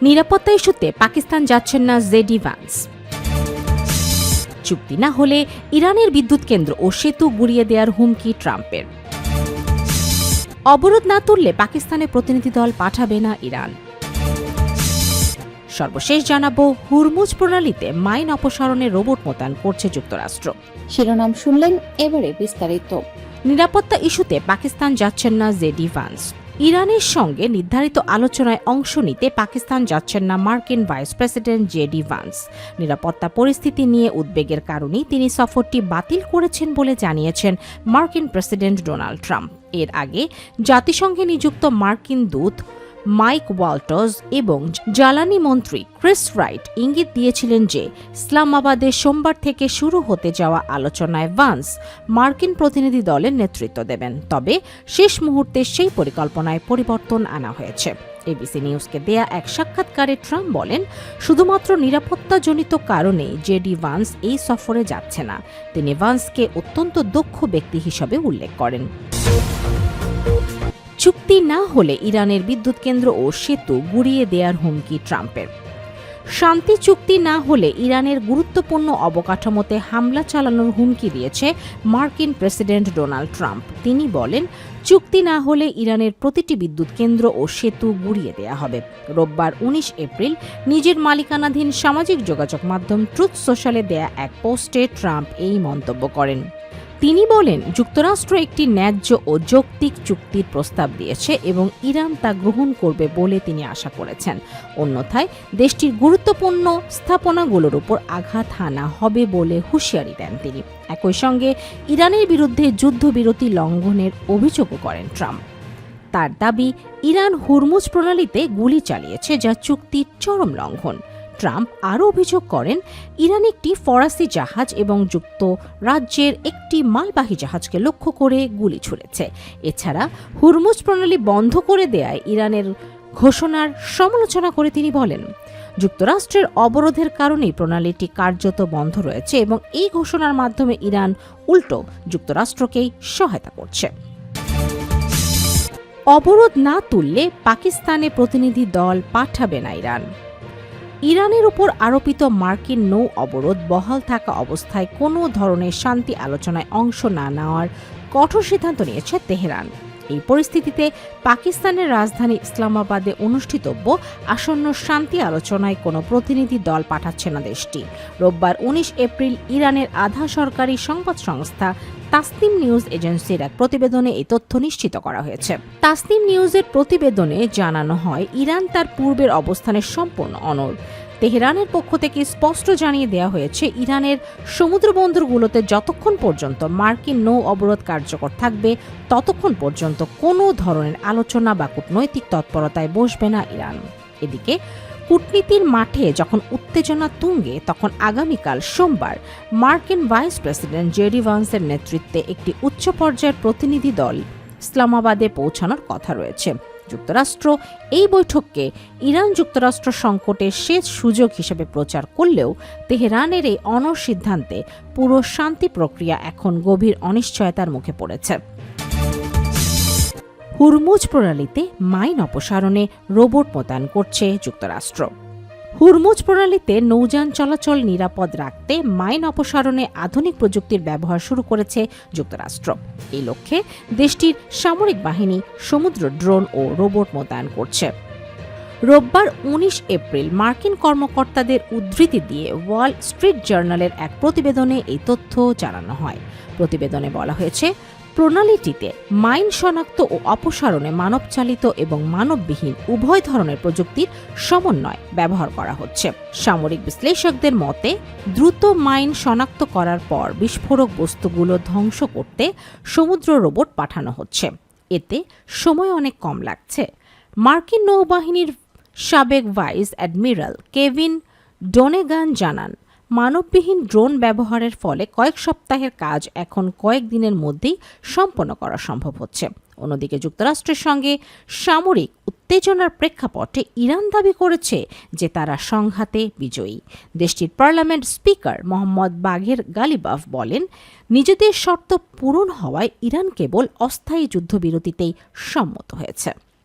নিরাপত্তা ইস্যুতে পাকিস্তান যাচ্ছেন না জেডি ভান্স। চুক্তি না হলে ইরানের বিদ্যুৎ কেন্দ্র ও সেতু গুড়িয়ে দেওয়ার হুমকি ট্রাম্পের। অবরোধ না তুললে পাকিস্তানে প্রতিনিধি দল পাঠাবে না ইরান। সর্বশেষ জানাবো, হুরমুজ প্রণালীতে মাইন অপসারণে রোবট মোতায়েন করছে যুক্তরাষ্ট্র। শিরোনাম শুনলেন, এবারে বিস্তারিত। নিরাপত্তা ইস্যুতে পাকিস্তান যাচ্ছেন না জেডি ভান্স। ইরানের সঙ্গে নির্ধারিত আলোচনায় অংশ নিতে পাকিস্তান যাচ্ছেন না মার্কিন ভাইস প্রেসিডেন্ট জেডি ভান্স। নিরাপত্তা পরিস্থিতি নিয়ে উদ্বেগের কারণেই তিনি সফরটি বাতিল করেছেন বলে জানিয়েছেন মার্কিন প্রেসিডেন্ট ডোনাল্ড ট্রাম্প। এর আগে জাতিসংঘে নিযুক্ত মার্কিন দূত মাইক ওয়াল্টার্স এবং জ্বালানি মন্ত্রী ক্রিস রাইট ইঙ্গিত দিয়েছিলেন যে ইসলামাবাদে সোমবার থেকে শুরু হতে যাওয়া আলোচনায় ভান্স মার্কিন প্রতিনিধি দলের নেতৃত্ব দেবেন। তবে শেষ মুহূর্তে সেই পরিকল্পনায় পরিবর্তন আনা হয়েছে। এবিসি নিউজকে দেয়া এক সাক্ষাৎকারে ট্রাম্প বলেন, শুধুমাত্র নিরাপত্তাজনিত কারণে জেডি ভান্স এই সফরে যাচ্ছে না। তিনি ভান্সকে অত্যন্ত দক্ষ ব্যক্তি হিসেবে উল্লেখ করেন। চুক্তি না হলে ইরানের বিদ্যুৎ কেন্দ্র ও সেতু গুড়িয়ে দেওয়ার হুমকি ট্রাম্পের। শান্তি চুক্তি না হলে ইরানের গুরুত্বপূর্ণ অবকাঠামোতে হামলা চালানোর হুমকি দিয়েছে মার্কিন প্রেসিডেন্ট ডোনাল্ড ট্রাম্প। তিনি বলেন, চুক্তি না হলে ইরানের প্রতিটি বিদ্যুৎ কেন্দ্র ও সেতু গুড়িয়ে দেয়া হবে। রোববার ১৯ এপ্রিল নিজের মালিকানাধীন সামাজিক যোগাযোগ মাধ্যম ট্রুথ সোশ্যালে দেয়া এক পোস্টে ট্রাম্প এই মন্তব্য করেন। তিনি বলেন, যুক্তরাষ্ট্র একটি ন্যায্য ও যৌক্তিক চুক্তির প্রস্তাব দিয়েছে এবং ইরান তা গ্রহণ করবে বলে তিনি আশা করেছেন। অন্যথায় দেশটির গুরুত্বপূর্ণ স্থাপনাগুলোর উপর আঘাত হানা হবে বলে হুঁশিয়ারি দেন তিনি। একই সঙ্গে ইরানের বিরুদ্ধে যুদ্ধবিরতি লঙ্ঘনের অভিযোগও করেন ট্রাম্প। তার দাবি, ইরান হুরমুজ প্রণালীতে গুলি চালিয়েছে, যা চুক্তির চরম লঙ্ঘন। ট্রাম্প আরও অভিযোগ করেন, ইরান একটি ফরাসি জাহাজ এবং যুক্তরাজ্যের একটি মালবাহী জাহাজকে লক্ষ্য করে গুলি ছুড়েছে। এছাড়া হুরমুজ প্রণালী বন্ধ করে দেয়ায় ইরানের ঘোষণার সমালোচনা করে তিনি বলেন, যুক্তরাষ্ট্রের অবরোধের কারণেই প্রণালীটি কার্যত বন্ধ রয়েছে এবং এই ঘোষণার মাধ্যমে ইরান উল্টো যুক্তরাষ্ট্রকেই সহায়তা করছে। অবরোধ না তুললে পাকিস্তানে প্রতিনিধি দল পাঠাবে না ইরান। ইরানের উপর আরোপিত মার্কিন নৌ অবরোধ বহাল থাকা অবস্থায় কোনো ধরনের শান্তি আলোচনায় অংশ না নেওয়ার কঠোর সিদ্ধান্ত নিয়েছে তেহরান। এই পরিস্থিতিতে পাকিস্তানের রাজধানী ইসলামাবাদে অনুষ্ঠিতব্য আসন্ন শান্তি আলোচনায় কোনো প্রতিনিধি দল পাঠাচ্ছে না দেশটি। রোববার ১৯ এপ্রিল ইরানের আধা সরকারি সংবাদ সংস্থা তাসনিম নিউজ এজেন্সির এক প্রতিবেদনে এই তথ্য নিশ্চিত করা হয়েছে। তাসনিম নিউজের প্রতিবেদনে জানানো হয়, ইরান তার পূর্বের অবস্থানে সম্পূর্ণ অনড়। তেহরানের পক্ষ থেকে স্পষ্ট জানিয়ে দেওয়া হয়েছে, ইরানের সমুদ্রবন্দরগুলোতে যতক্ষণ পর্যন্ত মার্কিন নৌ অবরোধ কার্যকর থাকবে ততক্ষণ পর্যন্ত কোনো ধরনের আলোচনা বা কূটনৈতিক তৎপরতায় বসবে না ইরান। এদিকে কূটনীতির মাঠে যখন উত্তেজনা তুঙ্গে, তখন আগামীকাল সোমবার মার্কিন ভাইস প্রেসিডেন্ট জেডি ভান্সের নেতৃত্বে একটি উচ্চ পর্যায়ের প্রতিনিধি দল ইসলামাবাদে পৌঁছানোর কথা রয়েছে। যুক্তরাষ্ট্র এই বৈঠককে ইরান যুক্তরাষ্ট্র সংকটের শেষ সুযোগ হিসেবে প্রচার করলেও তেহরানের এই অনড় সিদ্ধান্তে পুরো শান্তি প্রক্রিয়া এখন গভীর অনিশ্চয়তার মুখে পড়েছে। হুরমুজ প্রণালীতে মাইন অপসারণে রোবট মোতায়েন করছে যুক্তরাষ্ট্র। হুরমুজ প্রণালীতে নৌযান চলাচল নিরাপদ রাখতে মাইন অপসারণে আধুনিক প্রযুক্তির ব্যবহার শুরু করেছে যুক্তরাষ্ট্র। এই লক্ষ্যে দেশটির সামরিক বাহিনী সমুদ্র ড্রোন ও রোবট মোতায়েন করছে। রোববার ১৯ এপ্রিল মার্কিন কর্মকর্তাদের উদ্ধৃতি দিয়ে ওয়াল স্ট্রিট জার্নালের এক প্রতিবেদনে এই তথ্য জানানো হয়। প্রতিবেদনে বলা হয়েছে, প্রণালীটিতে মাইন শনাক্ত ও অপসারণে মানবচালিত এবং মানববিহীন উভয় ধরনের প্রযুক্তির সমন্বয় ব্যবহার করা হচ্ছে। সামরিক বিশ্লেষকদের মতে, দ্রুত মাইন শনাক্ত করার পর বিস্ফোরক বস্তুগুলো ধ্বংস করতে সমুদ্র রোবট পাঠানো হচ্ছে। এতে সময় অনেক কম লাগছে। মার্কিন নৌবাহিনীর সাবেক ভাইস অ্যাডমিরাল কেভিন ডোনেগান জানান, মানববিহীন ড্রোন ব্যবহারের ফলে কয়েক সপ্তাহের কাজ এখন কয়েকদিনের মধ্যেই সম্পন্ন করা সম্ভব হচ্ছে। অন্যদিকে যুক্তরাষ্ট্রের সঙ্গে সামরিক উত্তেজনার প্রেক্ষাপটে ইরান দাবি করেছে যে তারা সংঘাতে বিজয়ী। দেশটির পার্লামেন্ট স্পিকার মোহাম্মদ বাঘের গালিবাফ বলেন, নিজেদের শর্ত পূরণ হওয়ায় ইরান কেবল অস্থায়ী যুদ্ধবিরতিতেই সম্মত হয়েছে।